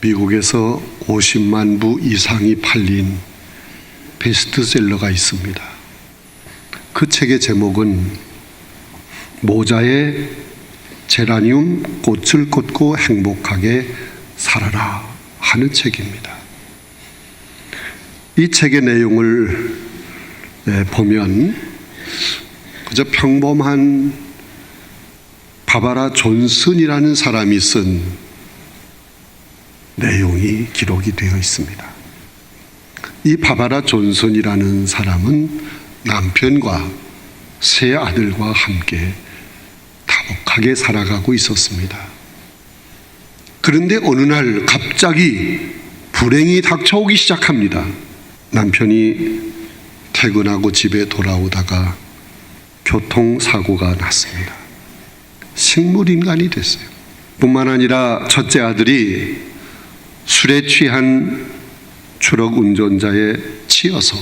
미국에서 50만 부 이상이 팔린 베스트셀러가 있습니다. 그 책의 제목은 모자에 제라늄 꽃을 꽂고 행복하게 살아라 하는 책입니다. 이 책의 내용을 보면 그저 평범한 바바라 존슨이라는 사람이 쓴 내용이 기록이 되어 있습니다. 이 바바라 존슨이라는 사람은 남편과 세 아들과 함께 다복하게 살아가고 있었습니다. 그런데 어느 날 갑자기 불행이 닥쳐오기 시작합니다. 남편이 퇴근하고 집에 돌아오다가 교통사고가 났습니다. 식물인간이 됐어요. 뿐만 아니라 첫째 아들이 술에 취한 트럭 운전자에 치여서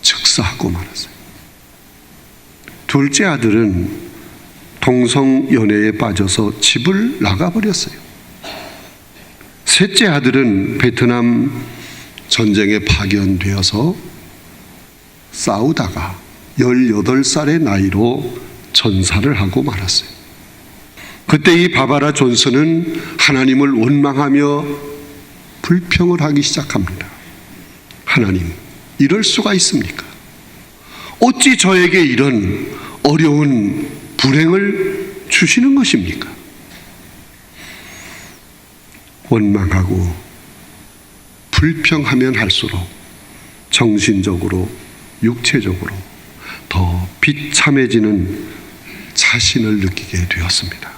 즉사하고 말았어요. 둘째 아들은 동성연애에 빠져서 집을 나가버렸어요. 셋째 아들은 베트남 전쟁에 파견되어서 싸우다가 18살의 나이로 전사를 하고 말았어요. 그때 이 바바라 존슨은 하나님을 원망하며 불평을 하기 시작합니다. 하나님, 이럴 수가 있습니까? 어찌 저에게 이런 어려운 불행을 주시는 것입니까? 원망하고 불평하면 할수록 정신적으로 육체적으로 더 비참해지는 자신을 느끼게 되었습니다.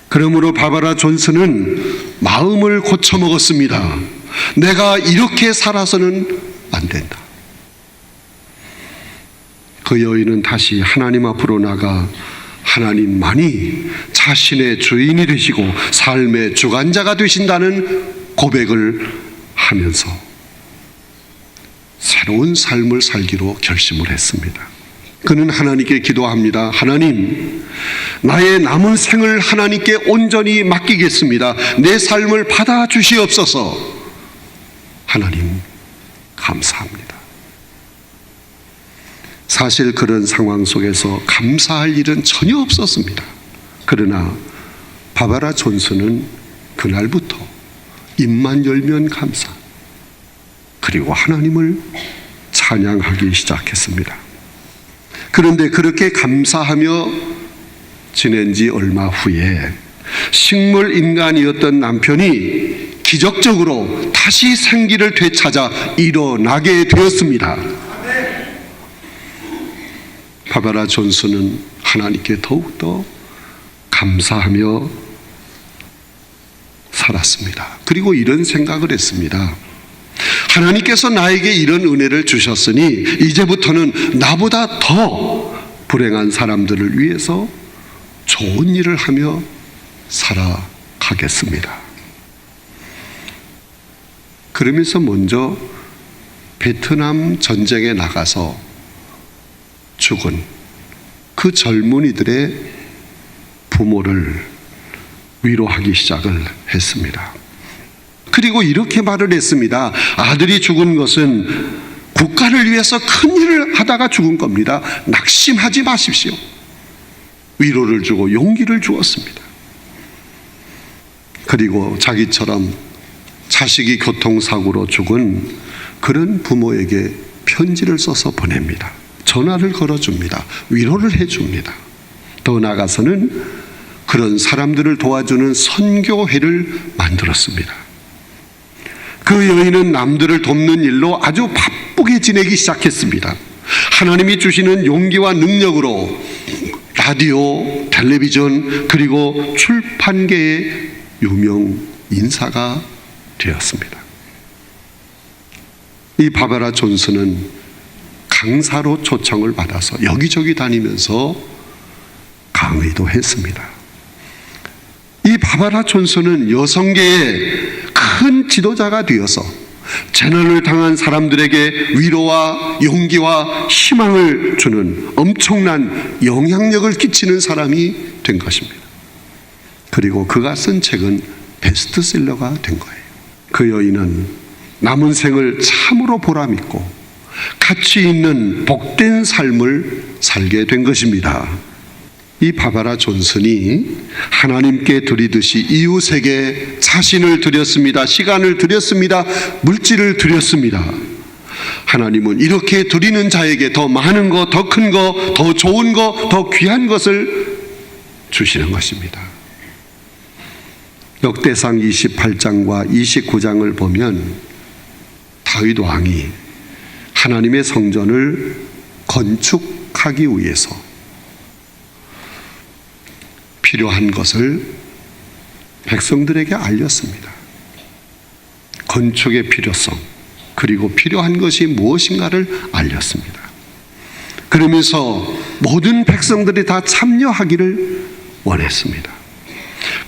그러므로 바바라 존슨은 마음을 고쳐먹었습니다. 내가 이렇게 살아서는 안 된다. 그 여인은 다시 하나님 앞으로 나가 하나님만이 자신의 주인이 되시고 삶의 주관자가 되신다는 고백을 하면서 새로운 삶을 살기로 결심을 했습니다. 그는 하나님께 기도합니다. 하나님, 나의 남은 생을 하나님께 온전히 맡기겠습니다. 내 삶을 받아주시옵소서. 하나님, 감사합니다. 사실 그런 상황 속에서 감사할 일은 전혀 없었습니다. 그러나 바바라 존슨은 그날부터 입만 열면 감사, 그리고 하나님을 찬양하기 시작했습니다. 그런데 그렇게 감사하며 지낸 지 얼마 후에 식물 인간이었던 남편이 기적적으로 다시 생기를 되찾아 일어나게 되었습니다. 바바라 존슨은 하나님께 더욱더 감사하며 살았습니다. 그리고 이런 생각을 했습니다. 하나님께서 나에게 이런 은혜를 주셨으니 이제부터는 나보다 더 불행한 사람들을 위해서 좋은 일을 하며 살아가겠습니다. 그러면서 먼저 베트남 전쟁에 나가서 죽은 그 젊은이들의 부모를 위로하기 시작을 했습니다. 그리고 이렇게 말을 했습니다. 아들이 죽은 것은 국가를 위해서 큰 일을 하다가 죽은 겁니다. 낙심하지 마십시오. 위로를 주고 용기를 주었습니다. 그리고 자기처럼 자식이 교통사고로 죽은 그런 부모에게 편지를 써서 보냅니다. 전화를 걸어줍니다. 위로를 해줍니다. 더 나아가서는 그런 사람들을 도와주는 선교회를 만들었습니다. 그 여인은 남들을 돕는 일로 아주 바쁘게 지내기 시작했습니다. 하나님이 주시는 용기와 능력으로 라디오, 텔레비전, 그리고 출판계의 유명 인사가 되었습니다. 이 바바라 존슨은 강사로 초청을 받아서 여기저기 다니면서 강의도 했습니다. 이 바바라 존슨은 여성계의 큰 지도자가 되어서 재난을 당한 사람들에게 위로와 용기와 희망을 주는 엄청난 영향력을 끼치는 사람이 된 것입니다. 그리고 그가 쓴 책은 베스트셀러가 된 거예요. 그 여인은 남은 생을 참으로 보람있고 가치 있는 복된 삶을 살게 된 것입니다. 이 바바라 존슨이 하나님께 드리듯이 이웃에게 자신을 드렸습니다. 시간을 드렸습니다. 물질을 드렸습니다. 하나님은 이렇게 드리는 자에게 더 많은 것, 더 큰 것, 더 좋은 것, 더 귀한 것을 주시는 것입니다. 역대상 28장과 29장을 보면 다윗 왕이 하나님의 성전을 건축하기 위해서 필요한 것을 백성들에게 알렸습니다. 건축의 필요성, 그리고 필요한 것이 무엇인가를 알렸습니다. 그러면서 모든 백성들이 다 참여하기를 원했습니다.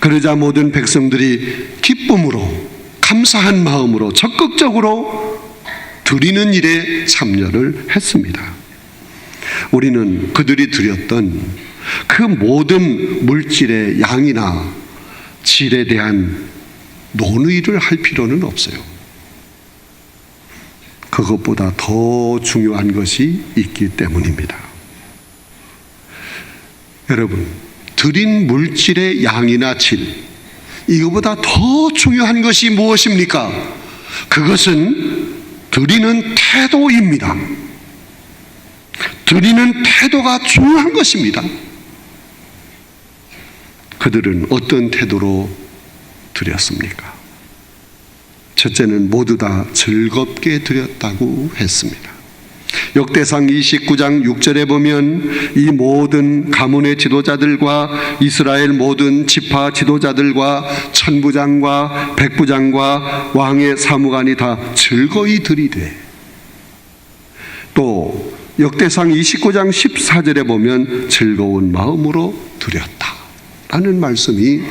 그러자 모든 백성들이 기쁨으로, 감사한 마음으로 적극적으로 드리는 일에 참여를 했습니다. 우리는 그들이 드렸던 그 모든 물질의 양이나 질에 대한 논의를 할 필요는 없어요. 그것보다 더 중요한 것이 있기 때문입니다. 여러분, 드린 물질의 양이나 질, 이거보다 더 중요한 것이 무엇입니까? 그것은 드리는 태도입니다. 드리는 태도가 중요한 것입니다. 그들은 어떤 태도로 드렸습니까? 첫째는 모두 다 즐겁게 드렸다고 했습니다. 역대상 29장 6절에 보면 이 모든 가문의 지도자들과 이스라엘 모든 지파 지도자들과 천부장과 백부장과 왕의 사무관이 다 즐거이 드리되, 또 역대상 29장 14절에 보면 즐거운 마음으로 드렸다라는 말씀이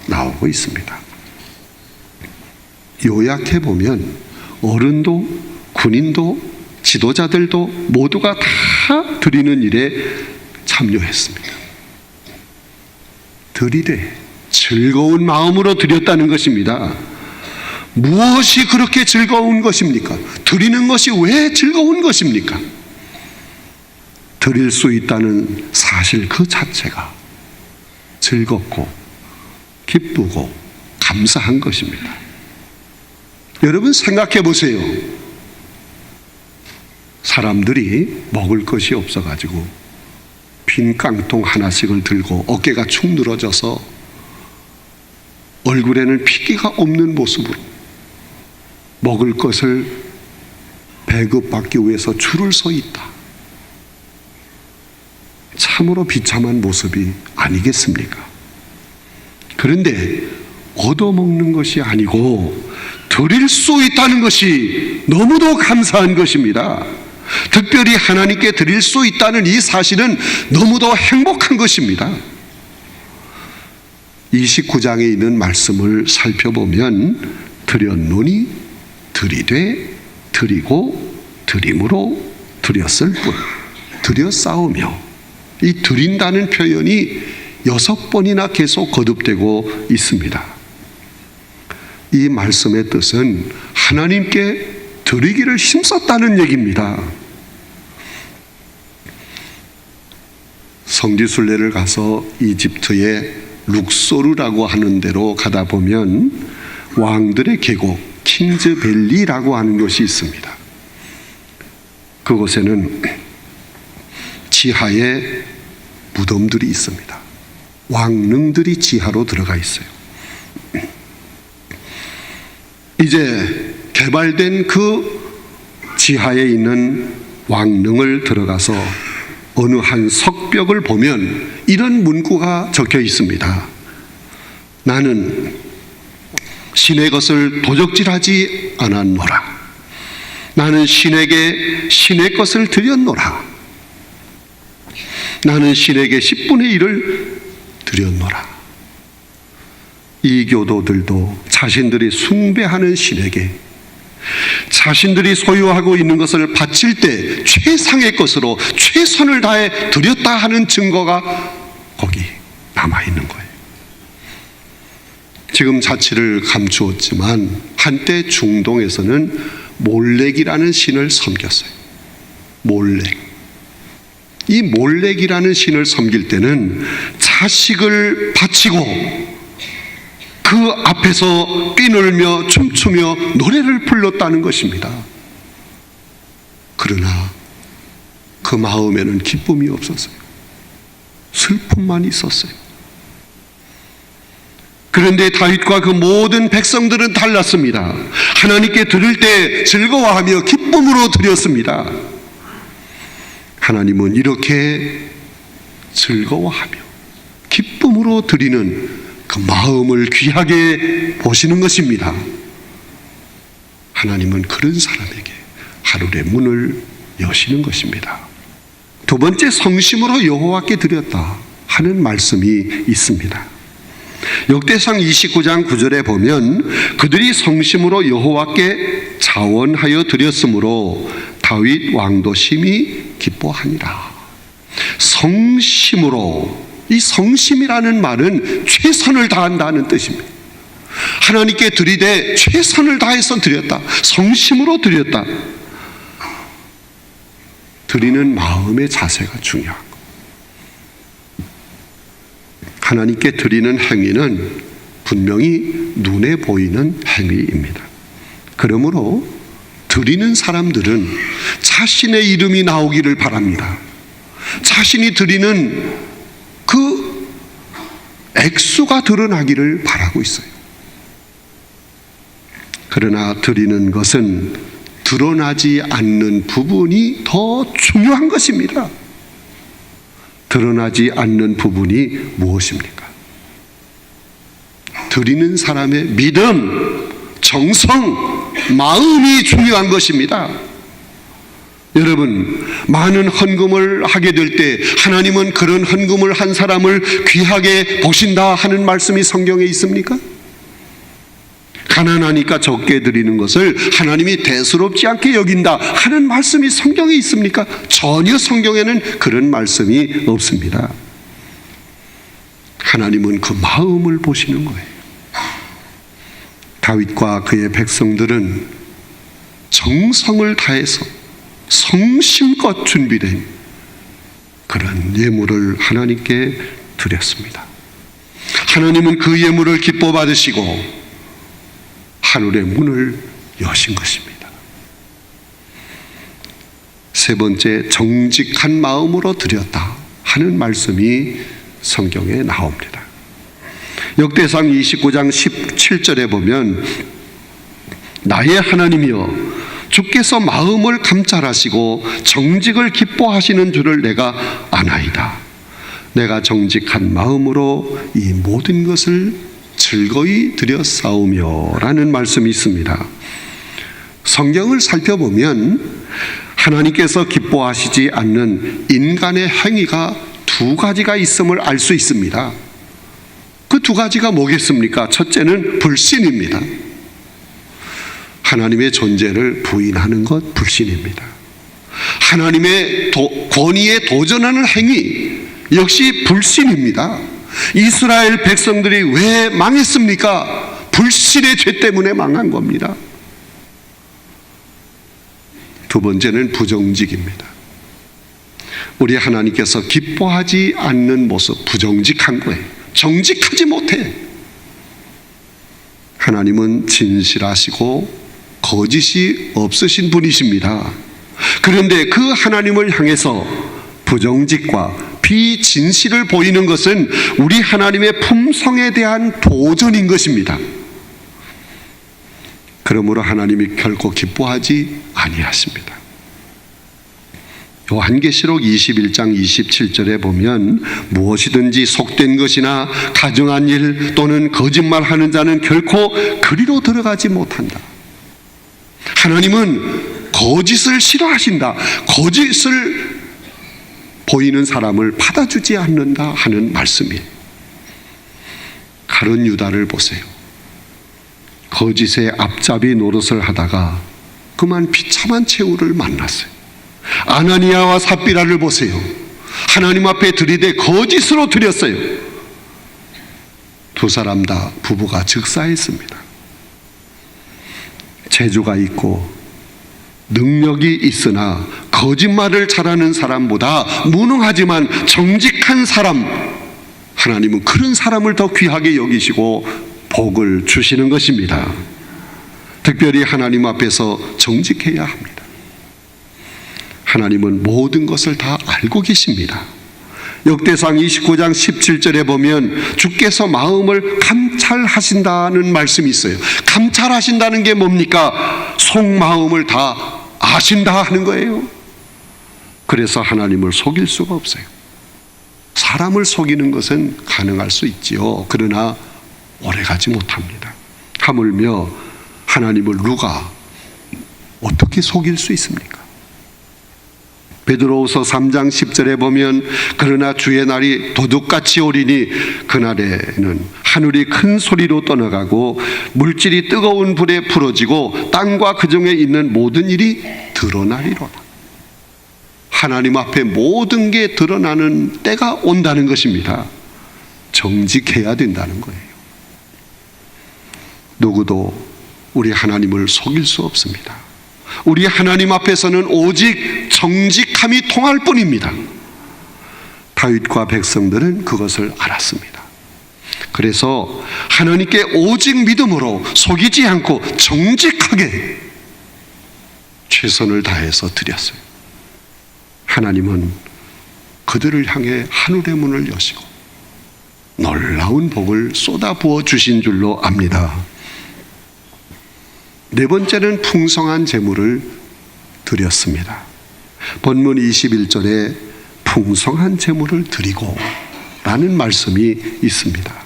나오고 있습니다. 요약해 보면 어른도 군인도 지도자들도 모두가 다 드리는 일에 참여했습니다. 드리되 즐거운 마음으로 드렸다는 것입니다. 무엇이 그렇게 즐거운 것입니까? 드리는 것이 왜 즐거운 것입니까? 드릴 수 있다는 사실 그 자체가 즐겁고 기쁘고 감사한 것입니다. 여러분 생각해 보세요. 사람들이 먹을 것이 없어가지고 빈 깡통 하나씩을 들고 어깨가 축 늘어져서 얼굴에는 핏기가 없는 모습으로 먹을 것을 배급받기 위해서 줄을 서 있다. 참으로 비참한 모습이 아니겠습니까? 그런데 얻어먹는 것이 아니고 드릴 수 있다는 것이 너무도 감사한 것입니다. 특별히 하나님께 드릴 수 있다는 이 사실은 너무도 행복한 것입니다. 29장에 있는 말씀을 살펴보면 드렸노니 드리되 드리고 드림으로 드렸을 뿐, 드렸사오며, 이 드린다는 표현이 6번이나 계속 거듭되고 있습니다. 이 말씀의 뜻은 하나님께 드리기를 힘썼다는 얘기입니다. 성지순례를 가서 이집트의 룩소르라고 하는 데로 가다 보면 왕들의 계곡 킹즈밸리라고 하는 곳이 있습니다. 그곳에는 지하에 무덤들이 있습니다. 왕릉들이 지하로 들어가 있어요. 이제 개발된 그 지하에 있는 왕릉을 들어가서 어느 한 석벽을 보면 이런 문구가 적혀 있습니다. 나는 신의 것을 도적질하지 않았노라. 나는 신에게 신의 것을 드렸노라. 나는 신에게 10분의 1을 드렸노라. 이 교도들도 자신들이 숭배하는 신에게 자신들이 소유하고 있는 것을 바칠 때 최상의 것으로 최선을 다해 드렸다 하는 증거가 거기 남아있는 거예요. 지금 자취를 감추었지만 한때 중동에서는 몰렉이라는 신을 섬겼어요. 몰렉. 이 몰렉이라는 신을 섬길 때는 자식을 바치고 그 앞에서 뛰놀며 춤추며 노래를 불렀다는 것입니다. 그러나 그 마음에는 기쁨이 없었어요. 슬픔만 있었어요. 그런데 다윗과 그 모든 백성들은 달랐습니다. 하나님께 드릴 때 즐거워하며 기쁨으로 드렸습니다. 하나님은 이렇게 즐거워하며 기쁨으로 드리는 그 마음을 귀하게 보시는 것입니다. 하나님은 그런 사람에게 하늘의 문을 여시는 것입니다. 두 번째, 성심으로 여호와께 드렸다 하는 말씀이 있습니다. 역대상 29장 9절에 보면 그들이 성심으로 여호와께 자원하여 드렸으므로 다윗 왕도 심히 기뻐하니라. 성심으로, 이 성심이라는 말은 최선을 다한다는 뜻입니다. 하나님께 드리되 최선을 다해서 드렸다. 성심으로 드렸다. 드리는 마음의 자세가 중요한 것. 하나님께 드리는 행위는 분명히 눈에 보이는 행위입니다. 그러므로 드리는 사람들은 자신의 이름이 나오기를 바랍니다. 자신이 드리는 그 액수가 드러나기를 바라고 있어요. 그러나 드리는 것은 드러나지 않는 부분이 더 중요한 것입니다. 드러나지 않는 부분이 무엇입니까? 드리는 사람의 믿음, 정성, 마음이 중요한 것입니다. 여러분, 많은 헌금을 하게 될 때 하나님은 그런 헌금을 한 사람을 귀하게 보신다 하는 말씀이 성경에 있습니까? 가난하니까 적게 드리는 것을 하나님이 대수롭지 않게 여긴다 하는 말씀이 성경에 있습니까? 전혀 성경에는 그런 말씀이 없습니다. 하나님은 그 마음을 보시는 거예요. 다윗과 그의 백성들은 정성을 다해서 성심껏 준비된 그런 예물을 하나님께 드렸습니다. 하나님은 그 예물을 기뻐 받으시고 하늘의 문을 여신 것입니다. 세 번째, 정직한 마음으로 드렸다 하는 말씀이 성경에 나옵니다. 역대상 29장 17절에 보면 나의 하나님이여 주께서 마음을 감찰하시고 정직을 기뻐하시는 줄을 내가 아나이다. 내가 정직한 마음으로 이 모든 것을 즐거이 드렸사오며 라는 말씀이 있습니다. 성경을 살펴보면 하나님께서 기뻐하시지 않는 인간의 행위가 두 가지가 있음을 알 수 있습니다. 그 두 가지가 뭐겠습니까? 첫째는 불신입니다. 하나님의 존재를 부인하는 것 불신입니다. 하나님의 권위에 도전하는 행위 역시 불신입니다. 이스라엘 백성들이 왜 망했습니까? 불신의 죄 때문에 망한 겁니다. 두 번째는 부정직입니다. 우리 하나님께서 기뻐하지 않는 모습, 부정직한 거예요. 정직하지 못해. 하나님은 진실하시고 거짓이 없으신 분이십니다. 그런데 그 하나님을 향해서 부정직과 비진실을 보이는 것은 우리 하나님의 품성에 대한 도전인 것입니다. 그러므로 하나님이 결코 기뻐하지 아니하십니다. 요한계시록 21장 27절에 보면 무엇이든지 속된 것이나 가증한 일 또는 거짓말하는 자는 결코 그리로 들어가지 못한다. 하나님은 거짓을 싫어하신다. 거짓을 보이는 사람을 받아주지 않는다 하는 말씀이에요. 가룟 유다를 보세요. 거짓의 앞잡이 노릇을 하다가 그만 비참한 최후를 만났어요. 아나니아와 삽비라를 보세요. 하나님 앞에 드리되 거짓으로 드렸어요. 두 사람 다 부부가 즉사했습니다. 재주가 있고 능력이 있으나 거짓말을 잘하는 사람보다 무능하지만 정직한 사람, 하나님은 그런 사람을 더 귀하게 여기시고 복을 주시는 것입니다. 특별히 하나님 앞에서 정직해야 합니다. 하나님은 모든 것을 다 알고 계십니다. 역대상 29장 17절에 보면 주께서 마음을 감찰하신다는 말씀이 있어요. 감찰하신다는 게 뭡니까? 속마음을 다 아신다 하는 거예요. 그래서 하나님을 속일 수가 없어요. 사람을 속이는 것은 가능할 수 있지요. 그러나 오래가지 못합니다. 하물며 하나님을 누가 어떻게 속일 수 있습니까? 베드로후서 3장 10절에 보면 그러나 주의 날이 도둑같이 오리니 그날에는 하늘이 큰 소리로 떠나가고 물질이 뜨거운 불에 풀어지고 땅과 그 중에 있는 모든 일이 드러나리로다. 하나님 앞에 모든 게 드러나는 때가 온다는 것입니다. 정직해야 된다는 거예요. 누구도 우리 하나님을 속일 수 없습니다. 우리 하나님 앞에서는 오직 정직함이 통할 뿐입니다. 다윗과 백성들은 그것을 알았습니다. 그래서 하나님께 오직 믿음으로 속이지 않고 정직하게 최선을 다해서 드렸어요. 하나님은 그들을 향해 하늘의 문을 여시고 놀라운 복을 쏟아부어 주신 줄로 압니다. 네 번째는 풍성한 재물을 드렸습니다. 본문 21절에 풍성한 재물을 드리고 라는 말씀이 있습니다.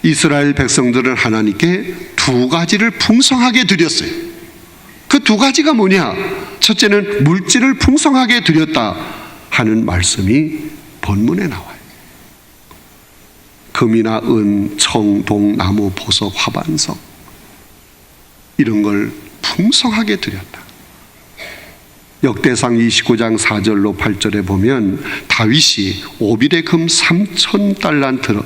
이스라엘 백성들은 하나님께 두 가지를 풍성하게 드렸어요. 그 두 가지가 뭐냐? 첫째는 물질을 풍성하게 드렸다 하는 말씀이 본문에 나와요. 금이나 은, 청, 동, 나무, 보석, 화반석 이런 걸 풍성하게 드렸다. 역대상 29장 4절로 8절에 보면 다윗이 오빌의 금 3,000달란트,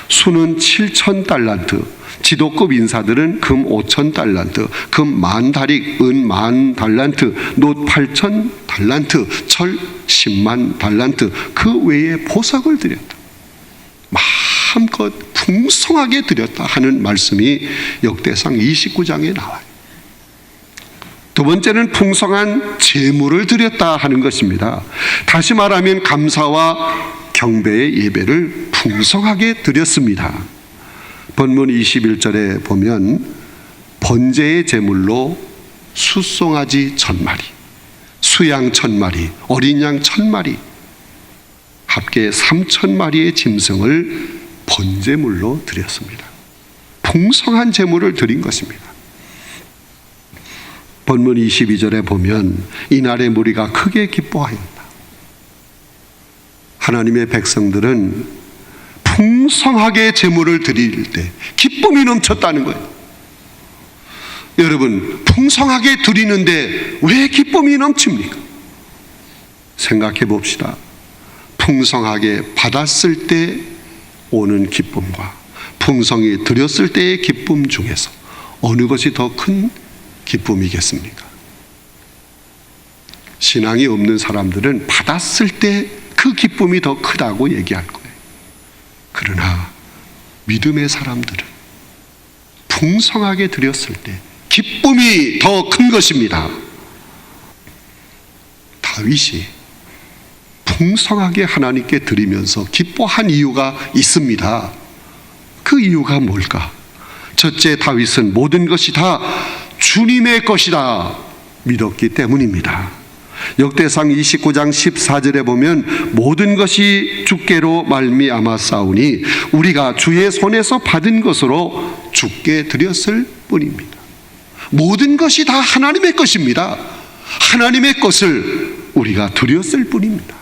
수는 7,000달란트, 지도급 인사들은 금 5,000달란트, 금 10,000다릭, 은 10,000달란트, 놋 8,000달란트, 철 100,000달란트, 그 외에 보석을 드렸다. 마음껏 풍성하게 드렸다 하는 말씀이 역대상 29장에 나와요. 두 번째는 풍성한 재물을 드렸다 하는 것입니다. 다시 말하면 감사와 경배의 예배를 풍성하게 드렸습니다. 본문 21절에 보면 번제의 제물로 숫송아지 1,000마리, 수양 1,000마리, 어린 양 1,000마리, 합계 3,000마리의 짐승을 번제물로 드렸습니다. 풍성한 제물을 드린 것입니다. 본문 22절에 보면 이날의 무리가 크게 기뻐하였다. 하나님의 백성들은 풍성하게 제물을 드릴 때 기쁨이 넘쳤다는 거예요. 여러분, 풍성하게 드리는데 왜 기쁨이 넘칩니까? 생각해 봅시다. 풍성하게 받았을 때 오는 기쁨과 풍성히 드렸을 때의 기쁨 중에서 어느 것이 더 큰 기쁨이겠습니까? 신앙이 없는 사람들은 받았을 때 그 기쁨이 더 크다고 얘기할 거예요. 그러나 믿음의 사람들은 풍성하게 드렸을 때 기쁨이 더 큰 것입니다. 다윗이 풍성하게 하나님께 드리면서 기뻐한 이유가 있습니다. 그 이유가 뭘까? 첫째, 다윗은 모든 것이 다 주님의 것이다 믿었기 때문입니다. 역대상 29장 14절에 보면 모든 것이 주께로 말미암았사오니 우리가 주의 손에서 받은 것으로 주께 드렸을 뿐입니다. 모든 것이 다 하나님의 것입니다. 하나님의 것을 우리가 드렸을 뿐입니다.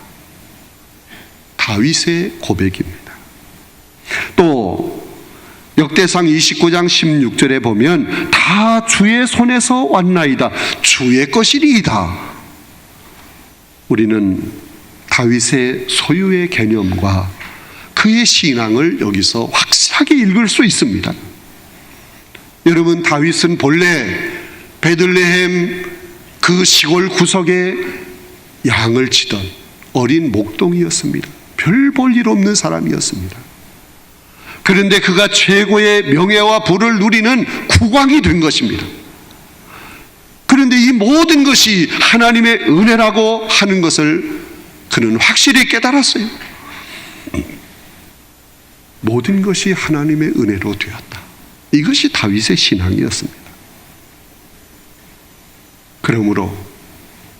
다윗의 고백입니다. 또 역대상 29장 16절에 보면 다 주의 손에서 왔나이다. 주의 것이리이다. 우리는 다윗의 소유의 개념과 그의 신앙을 여기서 확실하게 읽을 수 있습니다. 여러분, 다윗은 본래 베들레헴 그 시골 구석에 양을 치던 어린 목동이었습니다. 별 볼 일 없는 사람이었습니다. 그런데 그가 최고의 명예와 부를 누리는 국왕이 된 것입니다. 그런데 이 모든 것이 하나님의 은혜라고 하는 것을 그는 확실히 깨달았어요. 모든 것이 하나님의 은혜로 되었다. 이것이 다윗의 신앙이었습니다. 그러므로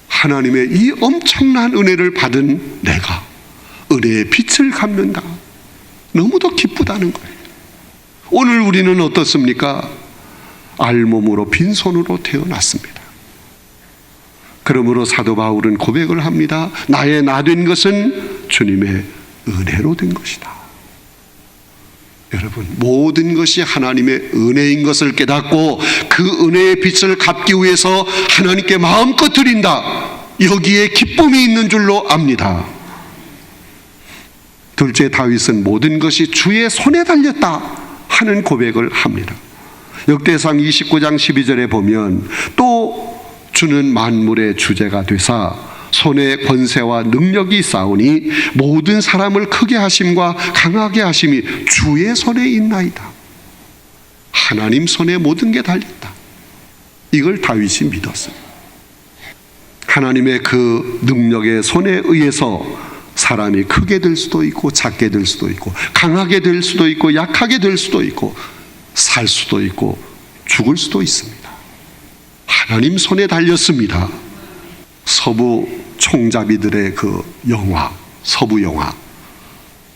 하나님의 이 엄청난 은혜를 받은 내가 은혜의 빛을 갖는다. 너무도 기쁘다는 거예요. 오늘 우리는 어떻습니까? 알몸으로 빈손으로 태어났습니다. 그러므로 사도 바울은 고백을 합니다. 나의 나 된 것은 주님의 은혜로 된 것이다. 여러분, 모든 것이 하나님의 은혜인 것을 깨닫고 그 은혜의 빛을 갚기 위해서 하나님께 마음껏 드린다. 여기에 기쁨이 있는 줄로 압니다. 둘째, 다윗은 모든 것이 주의 손에 달렸다 하는 고백을 합니다. 역대상 29장 12절에 보면 또 주는 만물의 주제가 되사 손에 권세와 능력이 있사오니 모든 사람을 크게 하심과 강하게 하심이 주의 손에 있나이다. 하나님 손에 모든 게 달렸다. 이걸 다윗이 믿었습니다. 하나님의 그 능력의 손에 의해서 사람이 크게 될 수도 있고 작게 될 수도 있고 강하게 될 수도 있고 약하게 될 수도 있고 살 수도 있고 죽을 수도 있습니다. 하나님 손에 달렸습니다. 서부 총잡이들의 그 영화, 서부 영화,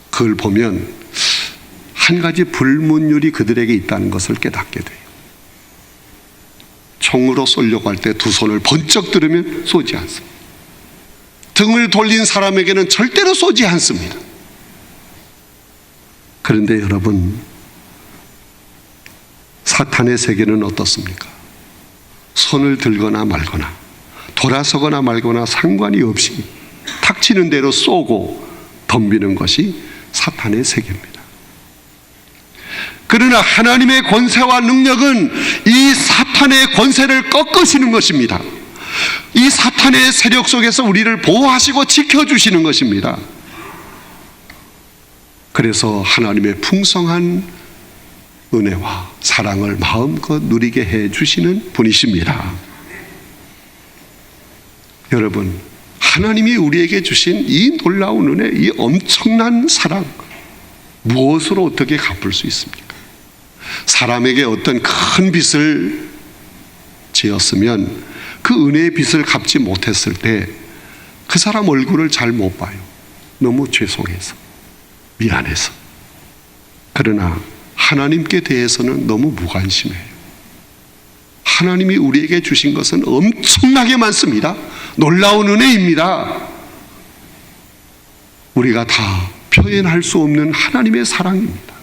그걸 보면 한 가지 불문율이 그들에게 있다는 것을 깨닫게 돼요. 총으로 쏘려고 할 때 두 손을 번쩍 들으면 쏘지 않습니다. 등을 돌린 사람에게는 절대로 쏘지 않습니다. 그런데 여러분, 사탄의 세계는 어떻습니까? 손을 들거나 말거나 돌아서거나 말거나 상관이 없이 탁치는 대로 쏘고 덤비는 것이 사탄의 세계입니다. 그러나 하나님의 권세와 능력은 이 사탄의 권세를 꺾으시는 것입니다. 이 사탄의 세력 속에서 우리를 보호하시고 지켜주시는 것입니다. 그래서 하나님의 풍성한 은혜와 사랑을 마음껏 누리게 해주시는 분이십니다. 여러분, 하나님이 우리에게 주신 이 놀라운 은혜, 이 엄청난 사랑, 무엇으로 어떻게 갚을 수 있습니까? 사람에게 어떤 큰 빚을 지었으면 그 은혜의 빚을 갚지 못했을 때 그 사람 얼굴을 잘 못 봐요. 너무 죄송해서, 미안해서. 그러나 하나님께 대해서는 너무 무관심해요. 하나님이 우리에게 주신 것은 엄청나게 많습니다. 놀라운 은혜입니다. 우리가 다 표현할 수 없는 하나님의 사랑입니다.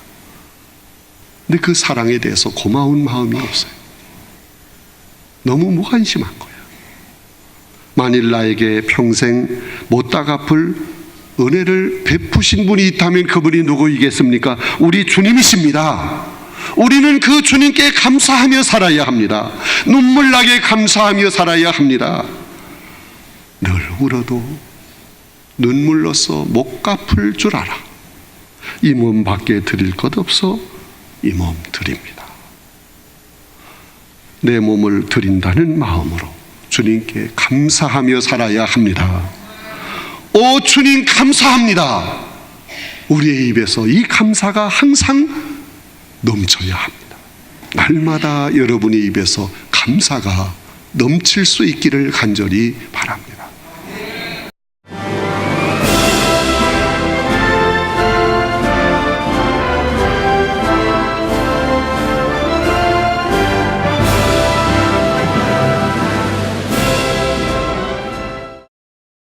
근데 그 사랑에 대해서 고마운 마음이 없어요. 너무 무관심한 거예요. 만일 나에게 평생 못다 갚을 은혜를 베푸신 분이 있다면 그분이 누구이겠습니까? 우리 주님이십니다. 우리는 그 주님께 감사하며 살아야 합니다. 눈물 나게 감사하며 살아야 합니다. 늘 울어도 눈물로써 못 갚을 줄 알아. 이 몸 밖에 드릴 것 없어 이 몸 드립니다. 내 몸을 드린다는 마음으로 주님께 감사하며 살아야 합니다. 오 주님 감사합니다. 우리의 입에서 이 감사가 항상 넘쳐야 합니다. 날마다 여러분의 입에서 감사가 넘칠 수 있기를 간절히 바랍니다.